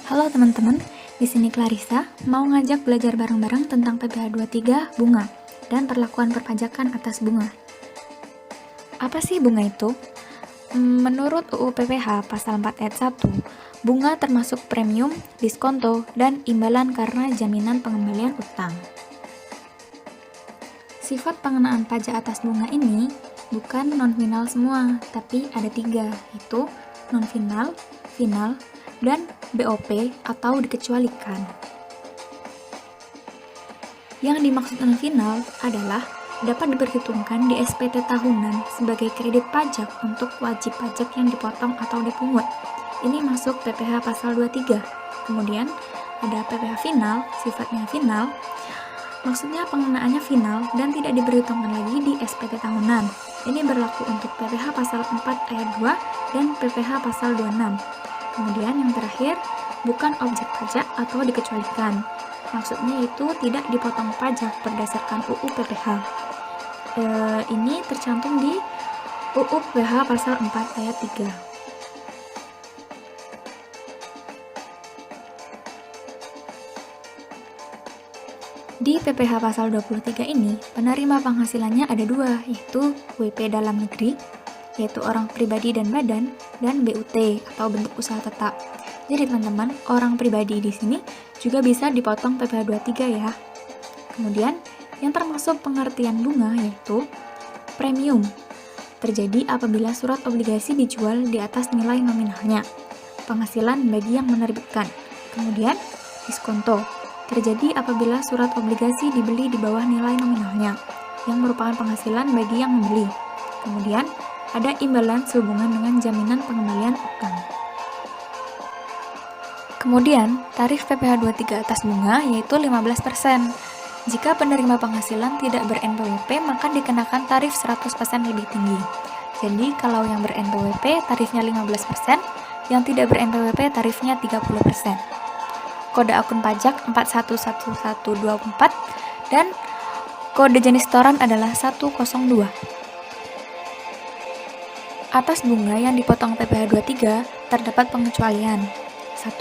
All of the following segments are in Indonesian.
Halo teman-teman, di sini Clarissa mau ngajak belajar bareng-bareng tentang PPh 23 bunga dan perlakuan perpajakan atas bunga. Apa sih bunga itu? Menurut UU PPh pasal 4 ayat 1, bunga termasuk premium, diskonto, dan imbalan karena jaminan pengembalian utang. Sifat pengenaan pajak atas bunga ini bukan non-final semua, tapi ada 3, yaitu non-final, final, dan BOP atau dikecualikan. Yang dimaksud non-final adalah dapat diperhitungkan di SPT tahunan sebagai kredit pajak untuk wajib pajak yang dipotong atau dipungut. Ini masuk PPh pasal 23. Kemudian ada PPh final, sifatnya final. Maksudnya pengenaannya final dan tidak diperhitungkan lagi di SPT tahunan. Ini berlaku untuk PPh pasal 4 ayat 2 dan PPh pasal 26. Kemudian yang terakhir, bukan objek pajak atau dikecualikan. Maksudnya itu tidak dipotong pajak berdasarkan UU PPh. Ini tercantum di UU PPh pasal 4 ayat 3. Di PPh pasal 23 ini, penerima penghasilannya ada 2, yaitu WP dalam negeri, yaitu orang pribadi dan badan, dan BUT atau bentuk usaha tetap. Jadi teman-teman, orang pribadi di sini juga bisa dipotong PPh 23 ya. Kemudian, yang termasuk pengertian bunga yaitu premium. Terjadi apabila surat obligasi dijual di atas nilai nominalnya. Penghasilan bagi yang menerbitkan. Kemudian, diskonto. Terjadi apabila surat obligasi dibeli di bawah nilai nominalnya, yang merupakan penghasilan bagi yang membeli. Kemudian, ada imbalan sehubungan dengan jaminan pengembalian utang. Kemudian, tarif PPh 23 atas bunga yaitu 15%. Jika penerima penghasilan tidak ber-NPWP, maka dikenakan tarif 100% lebih tinggi. Jadi, kalau yang ber-NPWP tarifnya 15%, yang tidak ber-NPWP tarifnya 30%. Kode akun pajak 411124 dan kode jenis setoran adalah 102. Atas bunga yang dipotong PPh 23 terdapat pengecualian. 1.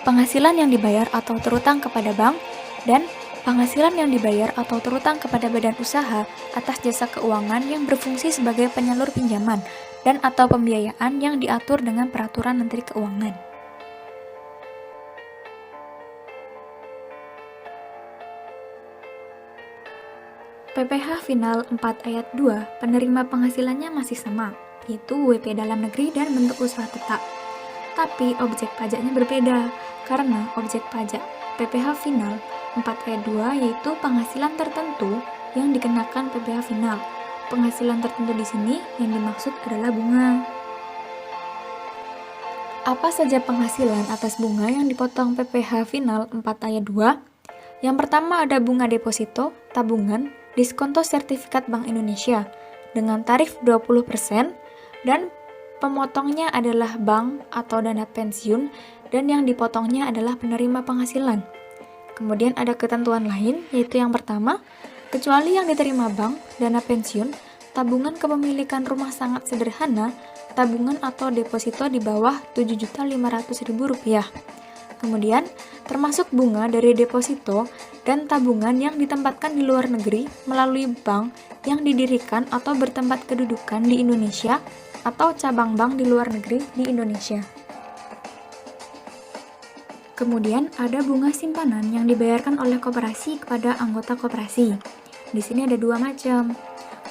Penghasilan yang dibayar atau terutang kepada bank, dan penghasilan yang dibayar atau terutang kepada badan usaha atas jasa keuangan yang berfungsi sebagai penyalur pinjaman dan atau pembiayaan yang diatur dengan peraturan Menteri Keuangan. PPh final 4 ayat 2, penerima penghasilannya masih sama, yaitu WP dalam negeri dan bentuk usaha tetap. Tapi objek pajaknya berbeda, karena objek pajak PPh final 4 ayat 2 yaitu penghasilan tertentu yang dikenakan PPh final. Penghasilan tertentu di sini yang dimaksud adalah bunga. Apa saja penghasilan atas bunga yang dipotong PPh final 4 ayat 2? Yang pertama ada bunga deposito, tabungan, diskonto sertifikat Bank Indonesia dengan tarif 20% dan pemotongnya adalah bank atau dana pensiun dan yang dipotongnya adalah penerima penghasilan. Kemudian ada ketentuan lain, yaitu yang pertama, kecuali yang diterima bank, dana pensiun, tabungan kepemilikan rumah sangat sederhana, tabungan atau deposito di bawah Rp7.500.000. Kemudian, termasuk bunga dari deposito dan tabungan yang ditempatkan di luar negeri melalui bank yang didirikan atau bertempat kedudukan di Indonesia atau cabang bank di luar negeri di Indonesia. Kemudian, ada bunga simpanan yang dibayarkan oleh koperasi kepada anggota koperasi. Di sini ada 2 macam.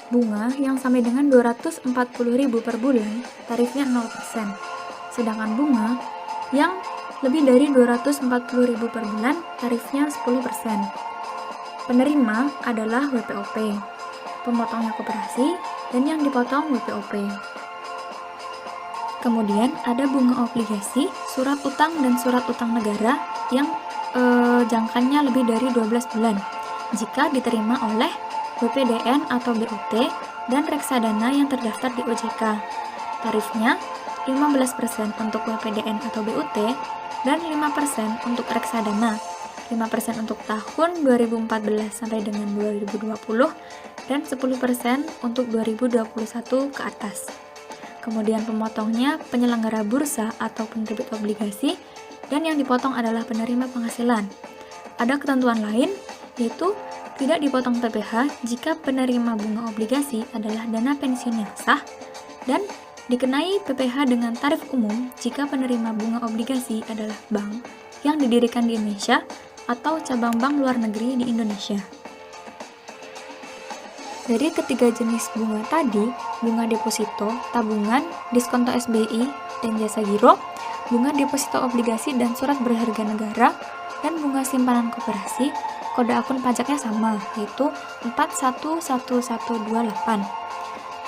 Bunga yang sampai dengan Rp240.000 per bulan, tarifnya 0%. Sedangkan bunga yang lebih dari Rp240.000 per bulan, tarifnya 10%. Penerima adalah WPOP, pemotongnya koperasi, dan yang dipotong WPOP. Kemudian ada bunga obligasi, surat utang, dan surat utang negara yang jangkanya lebih dari 12 bulan, jika diterima oleh BPDN atau BUT dan reksadana yang terdaftar di OJK. Tarifnya 15% untuk BPDN atau BUT, dan 5% untuk reksadana, 5% untuk tahun 2014 sampai dengan 2020, dan 10% untuk 2021 ke atas. Kemudian pemotongnya penyelenggara bursa atau penerbit obligasi dan yang dipotong adalah penerima penghasilan. Ada ketentuan lain, yaitu tidak dipotong PPh jika penerima bunga obligasi adalah dana pensiun yang sah, dan dikenai PPh dengan tarif umum jika penerima bunga obligasi adalah bank yang didirikan di Indonesia atau cabang bank luar negeri di Indonesia. Dari ketiga jenis bunga tadi, bunga deposito, tabungan, diskonto SBI, dan jasa giro, bunga deposito obligasi dan surat berharga negara, dan bunga simpanan koperasi, kode akun pajaknya sama, yaitu 411128.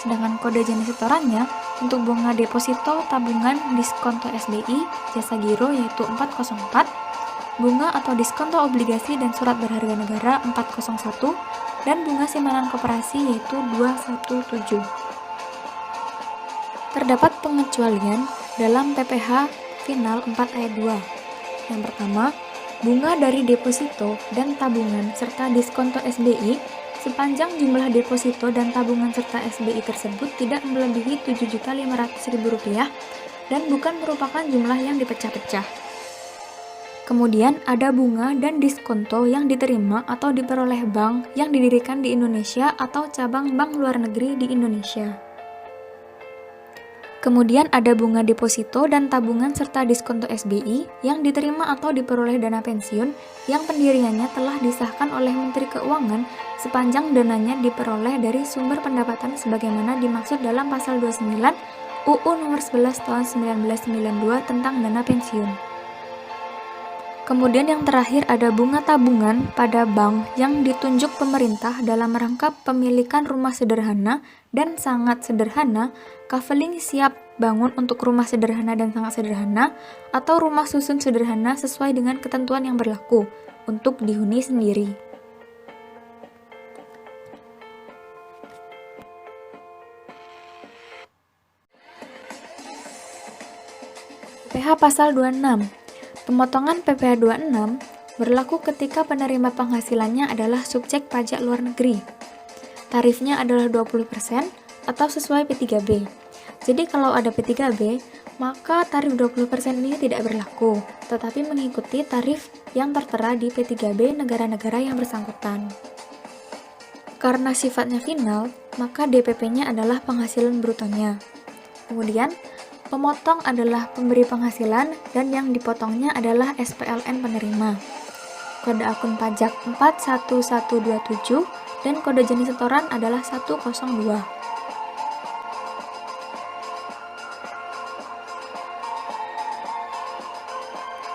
Sedangkan kode jenis setorannya untuk bunga deposito, tabungan, diskonto SBI, jasa giro yaitu 404, bunga atau diskonto obligasi dan surat berharga negara 401, dan bunga simpanan koperasi yaitu 217. Terdapat pengecualian dalam PPh final 4 ayat 2. Yang pertama, bunga dari deposito dan tabungan serta diskonto SBI sepanjang jumlah deposito dan tabungan serta SBI tersebut tidak melebihi Rp7.500.000 dan bukan merupakan jumlah yang dipecah-pecah. Kemudian ada bunga dan diskonto yang diterima atau diperoleh bank yang didirikan di Indonesia atau cabang bank luar negeri di Indonesia. Kemudian ada bunga deposito dan tabungan serta diskonto SBI yang diterima atau diperoleh dana pensiun yang pendiriannya telah disahkan oleh Menteri Keuangan sepanjang dananya diperoleh dari sumber pendapatan sebagaimana dimaksud dalam pasal 29 UU nomor 11 tahun 1992 tentang dana pensiun. Kemudian yang terakhir ada bunga tabungan pada bank yang ditunjuk pemerintah dalam rangka pemilikan rumah sederhana dan sangat sederhana, kaveling siap bangun untuk rumah sederhana dan sangat sederhana, atau rumah susun sederhana sesuai dengan ketentuan yang berlaku untuk dihuni sendiri. PPh Pasal 26. Pemotongan PPh 26 berlaku ketika penerima penghasilannya adalah subjek pajak luar negeri. Tarifnya adalah 20% atau sesuai P3B. Jadi kalau ada P3B, maka tarif 20% ini tidak berlaku, tetapi mengikuti tarif yang tertera di P3B negara-negara yang bersangkutan. Karena sifatnya final, maka DPP-nya adalah penghasilan brutonya. Kemudian, pemotong adalah pemberi penghasilan dan yang dipotongnya adalah SPLN penerima. Kode akun pajak 41127 dan kode jenis setoran adalah 102.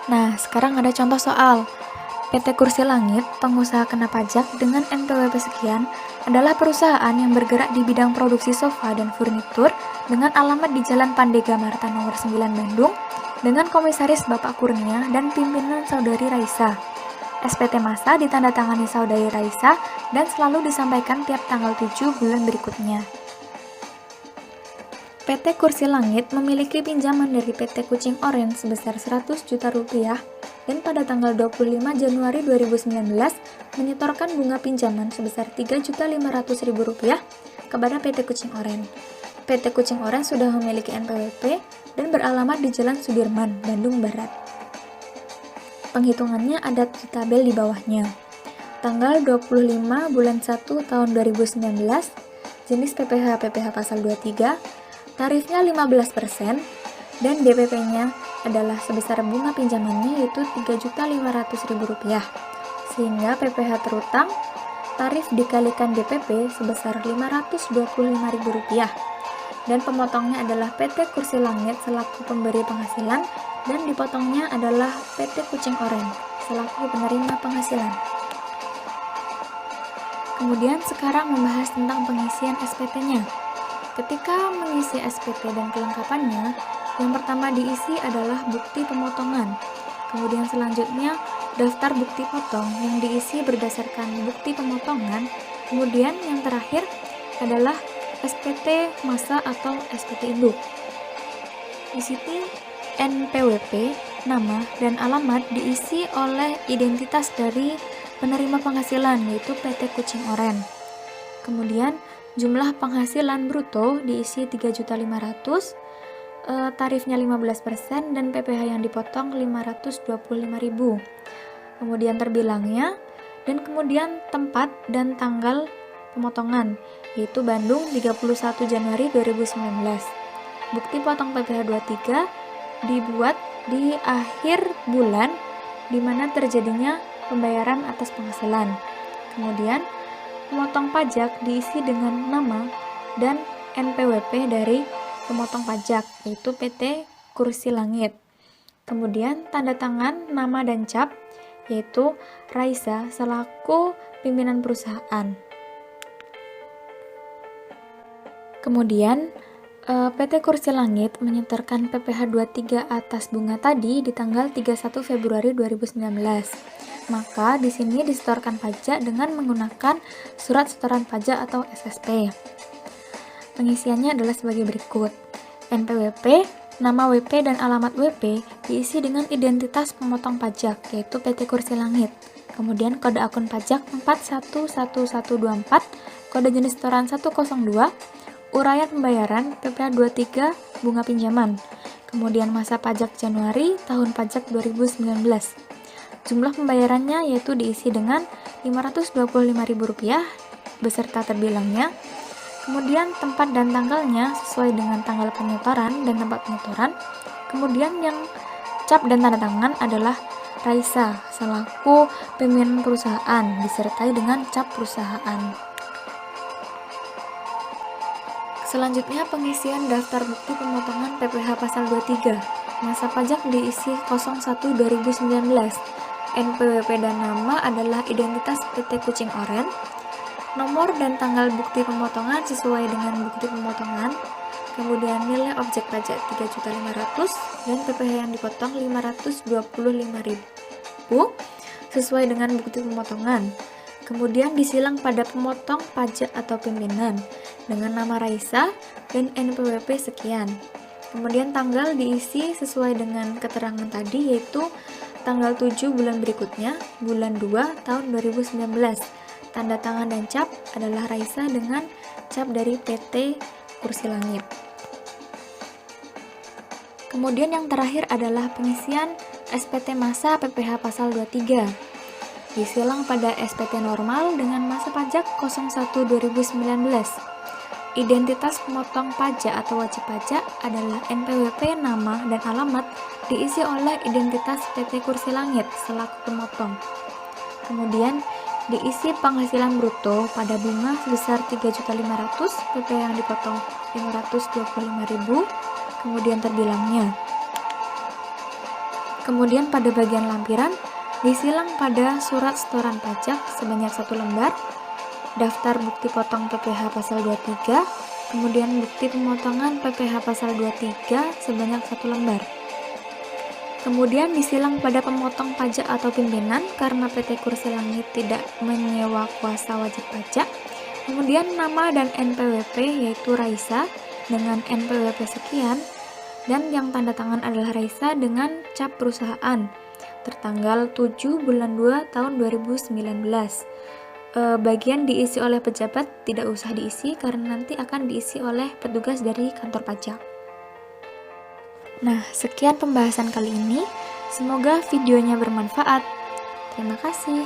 Nah, sekarang ada contoh soal. PT Kursi Langit, pengusaha kena pajak dengan NPWP sekian, adalah perusahaan yang bergerak di bidang produksi sofa dan furnitur dengan alamat di Jalan Pandega Marta nomor 9 Bandung, dengan komisaris Bapak Kurnia dan pimpinan Saudari Raisa. SPT masa ditandatangani Saudari Raisa dan selalu disampaikan tiap tanggal 7 bulan berikutnya. PT Kursi Langit memiliki pinjaman dari PT Kucing Orange sebesar Rp100 juta dan pada tanggal 25 Januari 2019 menyetorkan bunga pinjaman sebesar Rp3.500.000 kepada PT Kucing Orange. PT Kucing Orange sudah memiliki NPWP dan beralamat di Jalan Sudirman, Bandung Barat. Penghitungannya ada di tabel di bawahnya. Tanggal 25 bulan 1 tahun 2019, jenis PPh pasal 23, tarifnya 15%, dan DPP-nya adalah sebesar bunga pinjamannya yaitu Rp3.500.000, sehingga PPh terutang tarif dikalikan DPP sebesar Rp525.000, dan pemotongnya adalah PT Kursi Langit selaku pemberi penghasilan dan dipotongnya adalah PT Kucing Orange selaku penerima penghasilan. Kemudian sekarang membahas tentang pengisian SPT-nya. Ketika mengisi SPT dan kelengkapannya, yang pertama diisi adalah bukti pemotongan. Kemudian selanjutnya daftar bukti potong yang diisi berdasarkan bukti pemotongan. Kemudian yang terakhir adalah SPT masa atau SPT induk. Di situ NPWP, nama, dan alamat diisi oleh identitas dari penerima penghasilan yaitu PT Kucing Orange. Kemudian jumlah penghasilan bruto diisi 3.500.000, tarifnya 15% dan PPh yang dipotong 525.000. Kemudian terbilangnya, dan kemudian tempat dan tanggal pemotongan, yaitu Bandung 31 Januari 2019. Bukti potong PPh 23 dibuat di akhir bulan di mana terjadinya pembayaran atas penghasilan. Kemudian pemotong pajak diisi dengan nama dan NPWP dari pemotong pajak, yaitu PT Kursi Langit. Kemudian tanda tangan, nama dan cap, yaitu Raisa selaku pimpinan perusahaan. Kemudian PT Kursi Langit menyetorkan PPh 23 atas bunga tadi di tanggal 31 Februari 2019. Maka di sini disetorkan pajak dengan menggunakan surat setoran pajak atau SSP. Pengisiannya adalah sebagai berikut. NPWP, nama WP dan alamat WP diisi dengan identitas pemotong pajak, yaitu PT Kursi Langit. Kemudian kode akun pajak 411124, kode jenis setoran 102, uraian pembayaran PPh 23 bunga pinjaman. Kemudian masa pajak Januari, tahun pajak 2019. Jumlah pembayarannya yaitu diisi dengan Rp525.000 beserta terbilangnya. Kemudian tempat dan tanggalnya sesuai dengan tanggal penyetoran dan tempat penyetoran. Kemudian yang cap dan tanda tangan adalah Raisa selaku pimpinan perusahaan disertai dengan cap perusahaan. Selanjutnya pengisian daftar bukti pemotongan PPh pasal 23. Masa pajak diisi 01/2019. NPWP dan nama adalah identitas PT Kucing Oren. Nomor dan tanggal bukti pemotongan sesuai dengan bukti pemotongan. Kemudian nilai objek pajak 3.500.000 dan PPh yang dipotong 525.000 sesuai dengan bukti pemotongan. Kemudian disilang pada pemotong pajak atau pimpinan dengan nama Raisa dan NPWP sekian. Kemudian tanggal diisi sesuai dengan keterangan tadi, yaitu tanggal 7 bulan berikutnya, bulan 2 tahun 2019. Tanda tangan dan cap adalah Raisa dengan cap dari PT Kursi Langit. Kemudian yang terakhir adalah pengisian SPT masa PPh pasal 23. Disilang pada SPT normal dengan masa pajak 01/2019. Identitas pemotong pajak atau wajib pajak adalah NPWP, nama dan alamat diisi oleh identitas PT Kursi Langit selaku pemotong. Kemudian diisi penghasilan bruto pada bunga sebesar 3.500.000, PPh yang dipotong 525.000, kemudian terbilangnya. Kemudian pada bagian lampiran disilang pada surat setoran pajak sebanyak 1 lembar, daftar bukti potong PPh pasal 23, kemudian bukti pemotongan PPh pasal 23 sebanyak 1 lembar. Kemudian disilang pada pemotong pajak atau pimpinan karena PT Kursi Langit tidak menyewa kuasa wajib pajak. Kemudian nama dan NPWP yaitu Raisa dengan NPWP sekian, dan yang tanda tangan adalah Raisa dengan cap perusahaan tertanggal 7 bulan 2 tahun 2019. Bagian diisi oleh pejabat tidak usah diisi karena nanti akan diisi oleh petugas dari kantor pajak. Nah, sekian pembahasan kali ini. Semoga videonya bermanfaat. Terima kasih.